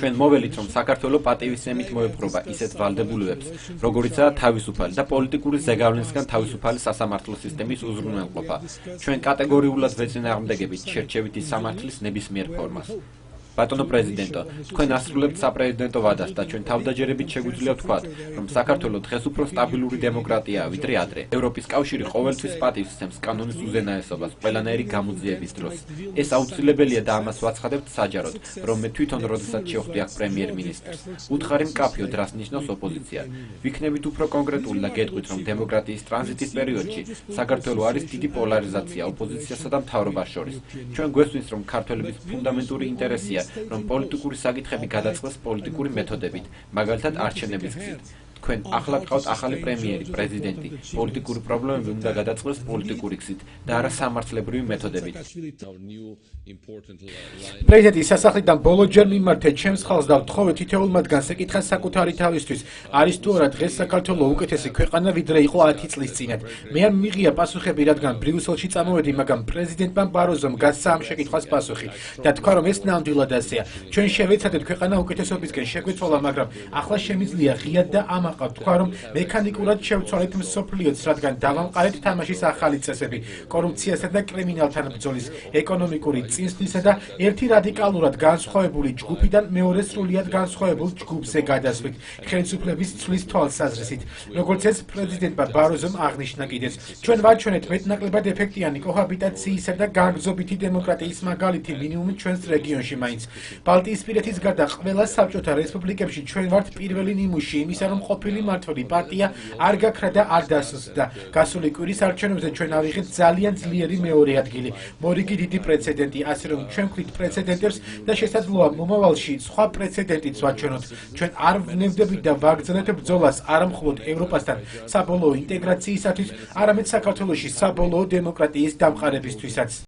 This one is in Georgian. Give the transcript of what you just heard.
ჩვენ მოველით, რომ საქართველო პატივისცემით მოეპყრობა ისეთ ვალდებულებებს, როგორიცაა თავისუფალი და პოლიტიკური ზეგავლენისგან თავისუფალი სასამართლო სისტემის უზრუნველყოფა. ჩვენ კატეგორიულად ვეწინააღმდეგებით შერჩევითი სამართლის ნებისმიერ ფორმას. ბატონო პრეზიდენტო, თქვენ ასრულებთ საპრეზიდენტო ვადას და ჩვენ თავდაჯერებით შეგვიძლია ვთქვათ, რომ საქართველო დღეს უფრო სტაბილური დემოკრატიაა, ვიდრე ადრე. ევროპის კავშირი ყოველთვის პატივისცემს კანონის უზენაესობას ყველანაირი გამოძიების დროს. ეს აუცილებელია და ამას ვაცხადებთ საჯაროდ, რომ მე თვითონ როდესაც შევხვდი აქ პრემიერ-მინისტრს. უთხარი მკაფიო დრას ნიშნავს ოპოზიცია. ვიქნებით უფრო კონკრეტული და გეტყვით, რომ დემოკრატიის ტრანზიტის პერიოდში საქართველო არის დიდი პოლარიზაცია ოპოზიციასა და მთავრობას შორის. ჩვენ გვესვენს, რომ ქართველების ფუნდამენტური ინტერესია რომ პოლიტიკური საკითხები გადაწყდეს პოლიტიკური მეთოდებით, მაგალითად არჩევნების გზით. თქვენ ახლა გყავთ ახალი პრემიერი, პრეზიდენტი. პოლიტიკური პრობლემები უნდა გადაწყდეს პოლიტიკური გზით და არა სამართლებრივი მეთოდებით. პრეზიდენტის სასახლიდან ბოლოჯერ მიმართე ჩემს ხალხს და ვთხოვე თითოეულ მათგანს ეკითხა საკუთარი თავისთვის, არის თუ არა დღეს საქართველო უკეთესი ქვეყანა ვიდრე იყო 10 წლის წინათ. მე არ მიღია პასუხები, რადგან ბრიუსელში წამოვედი, მაგრამ პრეზიდენტმა ბაროზომ გასცა ამ შეკითხვას პასუხი და თქვა, რომ ეს ნამდვილად ასეა. ჩვენ შევეცადეთ ქვეყანა უკეთესობისკენ შეგვეცვალა, მაგრამ ახლა შემიძლია ღიად და ამაყავ თქვა, რომ მექანიკურად შევცვალეთ მსოფლიოც, რადგან დავამყარეთ თამაშის ახალი წესები, კორუფციასა და კრიმინალთან ბრძოლის, ეკონომიკური წინსვლისა და ერთი რადიკალურად განსხვავებული ჯგუფიდან მეორე სრულიად განსხვავებულ ჯგუფზე გადასვლით, ხელისუფლების ცვლის თვალსაზრისით. როგორც ეს პრეზიდენტმა ბაროზომ აღნიშნა კიდეც, ჩვენ ვაჩვენეთ მეტნაკლებად ეფექტიანი კოჰაბიტაციისა და გაგრძობითი დემოკრატიის მაგალითი მინიმუმ ჩვენს რეგიონში მაინც. ბალტიისპირეთის გარდა ყველა საბჭოთა რესპუბლიკებში ჩვენ ვართ პირველი ნიმუში იმისა, რომ ყოფილი მმართველი პარტია არ გაქრა და არ დასუსტდა. გასული კვირის არჩევნებზე ჩვენ ავიღეთ ძალიან ძლიერი მეორე ადგილი. მორიგი დიდი პრეცედენტი, ასე რომ ჩვენ ვქვით პრეცედენტებს და შესაძლოა მომავალში სხვა პრეცედენტიც ვაჩვენოთ. ჩვენ არ ვნებდებით და ვაგრძელებთ ბრძოლას არა მხოლოდ ევროპასთან საბოლოო ინტეგრაციისათვის, არამედ საქართველოში საბოლოო დემოკრატიის დამყარებისთვისაც.